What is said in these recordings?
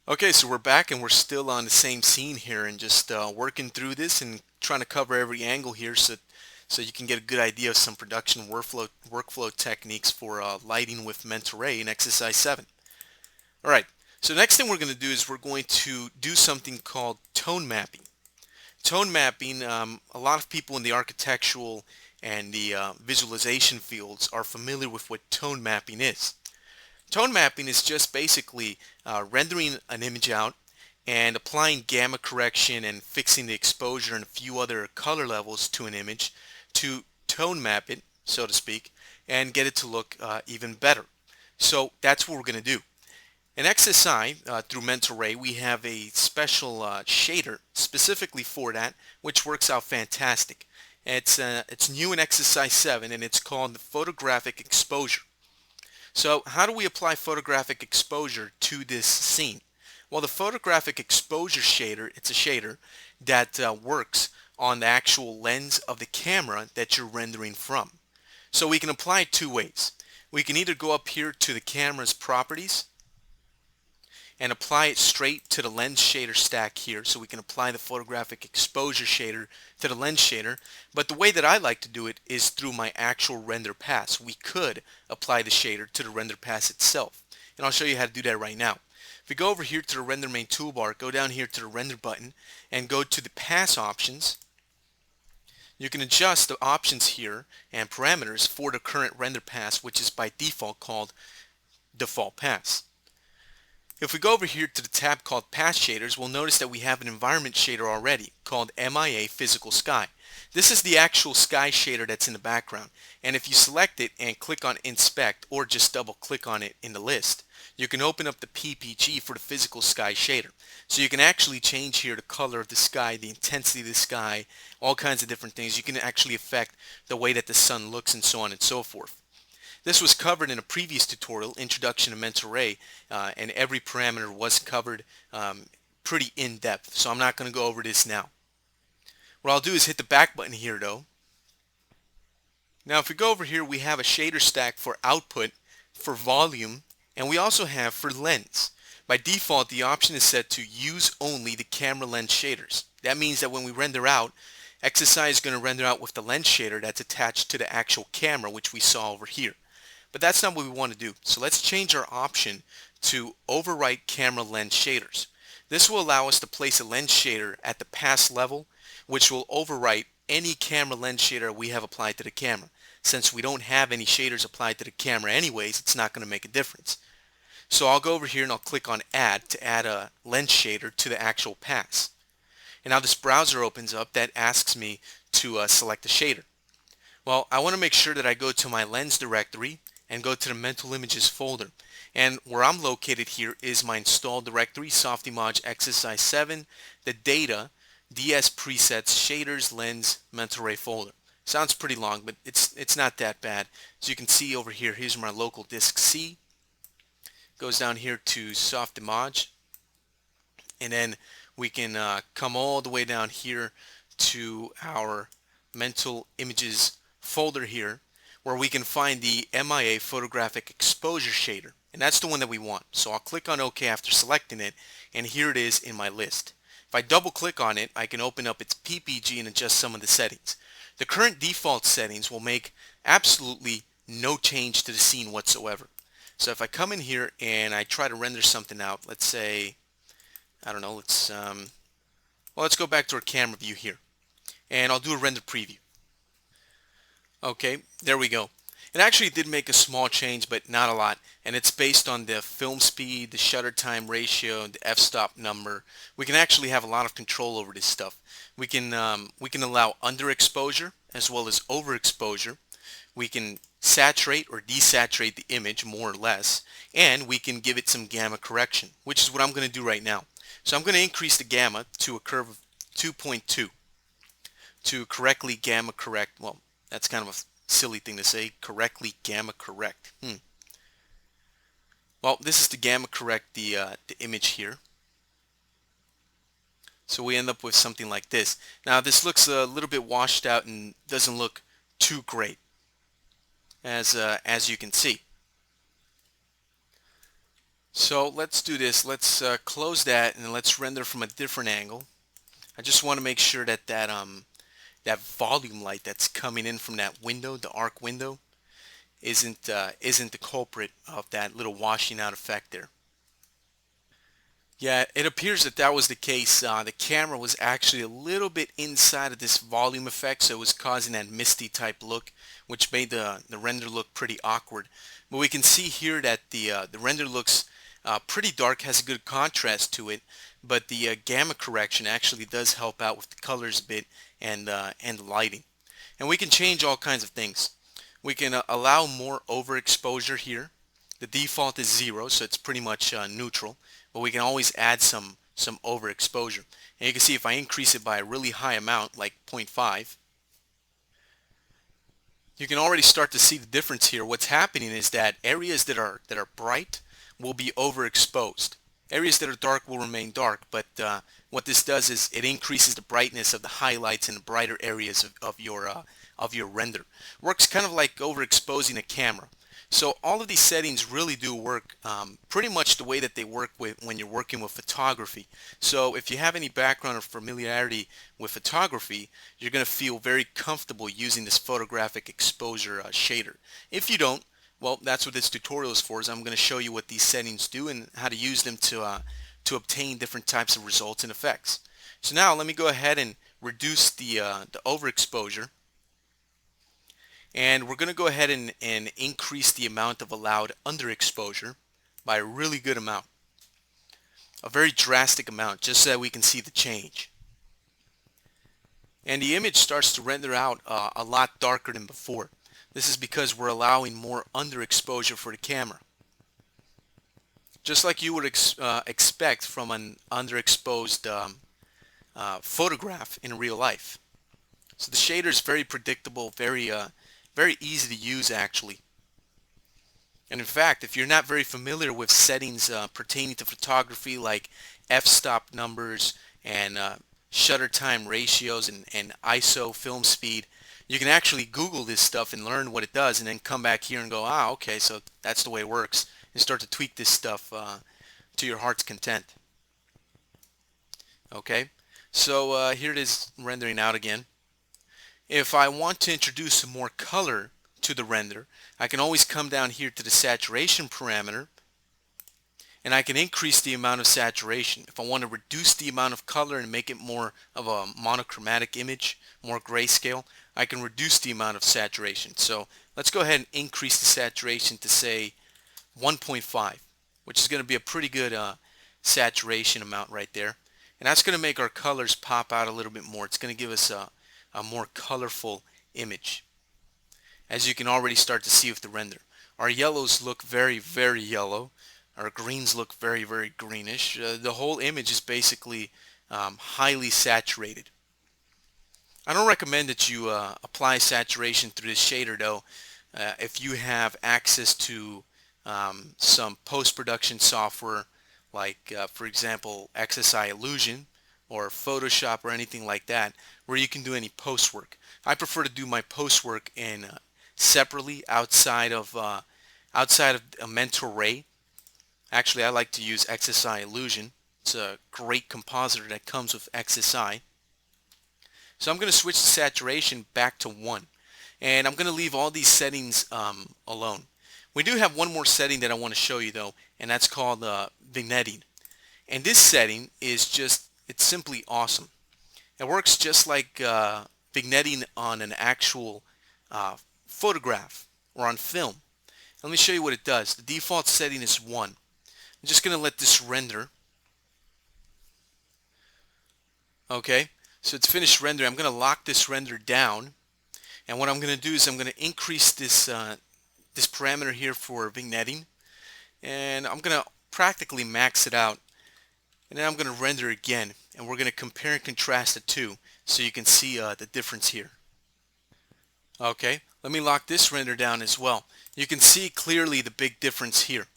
Okay, so we're back and we're still on the same scene here and just working through this and trying to cover every angle here so you can get a good idea of some production workflow techniques for lighting with Mentor-Ray in exercise 7. All right, so next thing we're going to do is we're going to do something called tone mapping. Tone mapping, a lot of people in the architectural and the visualization fields are familiar with what tone mapping is. Tone mapping is just basically rendering an image out and applying gamma correction and fixing the exposure and a few other color levels to an image to tone map it, so to speak, and get it to look even better. So that's what we're going to do. In XSI, through Mentor-Ray, we have a special shader specifically for that, which works out fantastic. It's new in XSI 7 and it's called photographic exposure. So how do we apply photographic exposure to this scene? Well, the photographic exposure shader, it's a shader that works on the actual lens of the camera that you're rendering from. So we can apply it two ways. We can either go up here to the camera's properties and apply it straight to the lens shader stack here, so we can apply the photographic exposure shader to the lens shader. But the way that I like to do it is through my actual render pass. We could apply the shader to the render pass itself, and I'll show you how to do that right now. If we go over here to the render main toolbar, go down here to the render button and go to the pass options. You can adjust the options here and parameters for the current render pass, which is by default called default pass. If we go over here to the tab called Pass Shaders, we'll notice that we have an environment shader already called MIA Physical Sky. This is the actual sky shader that's in the background. And if you select it and click on Inspect or just double click on it in the list, you can open up the PPG for the physical sky shader. So you can actually change here the color of the sky, the intensity of the sky, all kinds of different things. You can actually affect the way that the sun looks and so on and so forth. This was covered in a previous tutorial, Introduction to Mentor-Ray, and every parameter was covered pretty in depth, so I'm not going to go over this now. What I'll do is hit the back button here though. Now if we go over here, we have a shader stack for output, for volume, and we also have for lens. By default, the option is set to use only the camera lens shaders. That means that when we render out, XSI is going to render out with the lens shader that's attached to the actual camera, which we saw over here. But that's not what we want to do. So let's change our option to overwrite camera lens shaders. This will allow us to place a lens shader at the pass level, which will overwrite any camera lens shader we have applied to the camera. Since we don't have any shaders applied to the camera anyways, it's not going to make a difference. So I'll go over here and I'll click on Add to add a lens shader to the actual pass. And now this browser opens up that asks me to select a shader. Well, I want to make sure that I go to my lens directory and go to the Mental Images folder. And where I'm located here is my installed directory, Softimage XSI 7, the data, DS presets, shaders, lens, Mentor-Ray folder. Sounds pretty long, but it's not that bad. As you can see over here, here's my local disk C. Goes down here to Softimage, and then we can come all the way down here to our Mental Images folder here, where we can find the MIA photographic exposure shader, and that's the one that we want. So I'll click on OK after selecting it, and here it is in my list. If I double click on it, I can open up its PPG and adjust some of the settings. The current default settings will make absolutely no change to the scene whatsoever. So if I come in here and I try to render something out, let's say, I don't know, let's go back to our camera view here, and I'll do a render preview. Okay, there we go. It actually did make a small change, but not a lot, and it's based on the film speed, the shutter time ratio, the f-stop number. We can actually have a lot of control over this stuff. We can allow underexposure as well as overexposure. We can saturate or desaturate the image more or less, and we can give it some gamma correction, which is what I'm going to do right now. So I'm going to increase the gamma to a curve of 2.2 to correctly gamma correct. Well, that's kind of a silly thing to say, correctly gamma correct. Well, this is to gamma correct the image here. So we end up with something like this. Now this looks a little bit washed out and doesn't look too great, as you can see. So let's do this. Let's close that and let's render from a different angle. I just want to make sure that that volume light that's coming in from that window, the arc window, isn't the culprit of that little washing out effect there. Yeah, it appears that that was the case. The camera was actually a little bit inside of this volume effect, so it was causing that misty type look, which made the render look pretty awkward. But we can see here that the render looks pretty dark, has a good contrast to it, but the gamma correction actually does help out with the colors a bit and the lighting. And we can change all kinds of things. We can allow more overexposure here. The default is 0, so it's pretty much neutral, but we can always add some overexposure. And you can see if I increase it by a really high amount, like 0.5, you can already start to see the difference here. What's happening is that areas that are bright will be overexposed. Areas that are dark will remain dark, but what this does is it increases the brightness of the highlights in the brighter areas of your render. Works kind of like overexposing a camera. So all of these settings really do work pretty much the way that they work when you're working with photography. So if you have any background or familiarity with photography, you're going to feel very comfortable using this photographic exposure shader. If you don't, well, that's what this tutorial is for, is I'm going to show you what these settings do and how to use them to obtain different types of results and effects. So now let me go ahead and reduce the overexposure. And we're going to go ahead and increase the amount of allowed underexposure by a really good amount. A very drastic amount, just so that we can see the change. And the image starts to render out a lot darker than before. This is because we're allowing more underexposure for the camera. Just like you would expect from an underexposed photograph in real life. So the shader is very predictable, very easy to use actually. And in fact, if you're not very familiar with settings pertaining to photography like f-stop numbers and shutter time ratios and ISO film speed, you can actually Google this stuff and learn what it does and then come back here and go, ah, okay, so that's the way it works, and start to tweak this stuff to your heart's content. Okay, so here it is rendering out again. If I want to introduce some more color to the render, I can always come down here to the saturation parameter and I can increase the amount of saturation. If I want to reduce the amount of color and make it more of a monochromatic image, more grayscale, I can reduce the amount of saturation. So let's go ahead and increase the saturation to say 1.5, which is going to be a pretty good saturation amount right there. And that's going to make our colors pop out a little bit more. It's going to give us a more colorful image, as you can already start to see with the render. Our yellows look very, very yellow. Our greens look very, very greenish. The whole image is basically highly saturated. I don't recommend that you apply saturation through this shader though. If you have access to some post-production software like for example XSI Illusion or Photoshop or anything like that, where you can do any post work. I prefer to do my post work in separately outside of a Mentor Ray. Actually, I like to use XSI Illusion. It's a great compositor that comes with XSI. So I'm going to switch the saturation back to 1, and I'm going to leave all these settings alone. We do have one more setting that I want to show you though, and that's called vignetting. And this setting is it's simply awesome. It works just like vignetting on an actual photograph or on film. Let me show you what it does. The default setting is 1. I'm just going to let this render. Okay, so it's finished rendering. I'm going to lock this render down, and what I'm going to do is I'm going to increase this this parameter here for vignetting, and I'm going to practically max it out, and then I'm going to render again, and we're going to compare and contrast the two so you can see the difference here. Okay, let me lock this render down as well. You can see clearly the big difference here.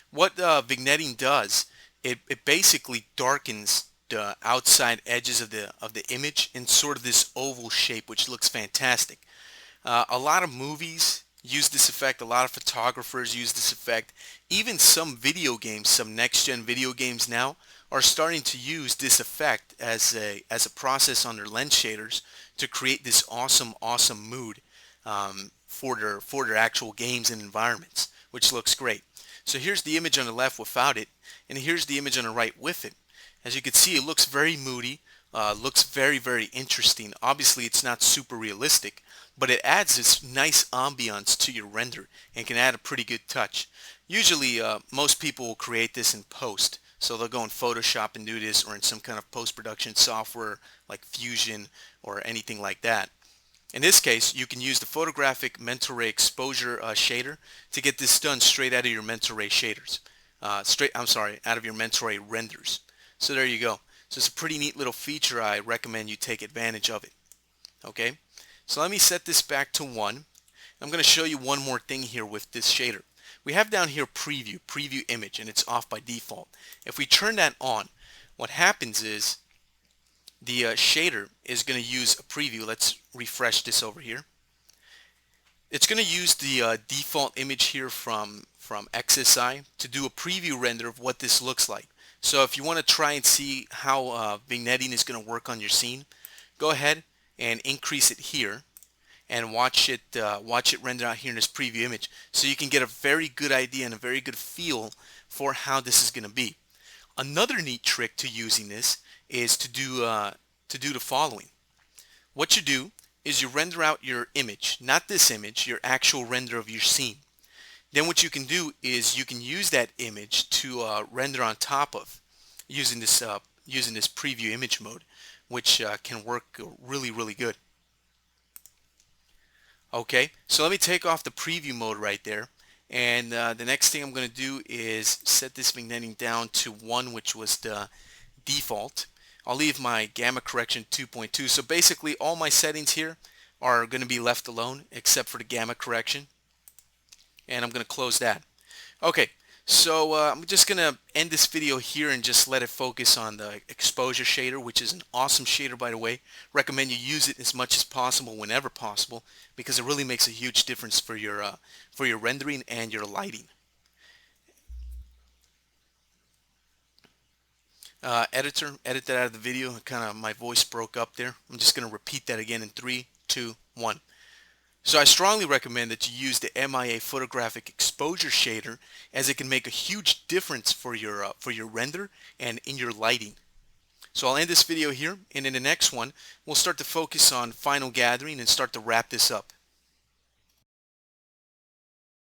What vignetting does, it basically darkens the outside edges of the image in sort of this oval shape, which looks fantastic. A lot of movies use this effect. A lot of photographers use this effect. Even some video games, some next-gen video games now are starting to use this effect as a process on their lens shaders to create this awesome mood for their actual games and environments, which looks great. So here's the image on the left without it, and here's the image on the right with it. As you can see, it looks very moody, looks very interesting. Obviously, it's not super realistic, but it adds this nice ambiance to your render and can add a pretty good touch. Usually, most people will create this in post. So they'll go in Photoshop and do this, or in some kind of post-production software like Fusion or anything like that. In this case, you can use the photographic mental ray exposure shader to get this done straight out of your mental ray shaders. Out of your mental ray renders. So there you go. So it's a pretty neat little feature. I recommend you take advantage of it. Okay, so let me set this back to 1. I'm going to show you one more thing here with this shader. We have down here preview image, and it's off by default. If we turn that on, what happens is the shader is going to use a preview. Let's refresh this over here. It's going to use the default image here from XSI to do a preview render of what this looks like. So if you want to try and see how vignetting is going to work on your scene, go ahead and increase it here and watch it render out here in this preview image, so you can get a very good idea and a very good feel for how this is going to be. Another neat trick to using this is to do the following. What you do is you render out your image, not this image, your actual render of your scene. Then what you can do is you can use that image to render on top of using this preview image mode, which can work really good. Okay, so let me take off the preview mode right there, and the next thing I'm going to do is set this vignetting down to 1, which was the default. I'll leave my gamma correction 2.2. So basically all my settings here are going to be left alone except for the gamma correction, and I'm going to close that. Okay, so I'm just going to end this video here and just let it focus on the exposure shader, which is an awesome shader, by the way. Recommend you use it as much as possible whenever possible, because it really makes a huge difference for your rendering and your lighting. Editor, edit that out of the video. My voice broke up there. I'm just going to repeat that again in 3, 2, 1. So I strongly recommend that you use the MIA photographic exposure shader, as it can make a huge difference for your render and in your lighting. So I'll end this video here, and in the next one we'll start to focus on final gathering and start to wrap this up.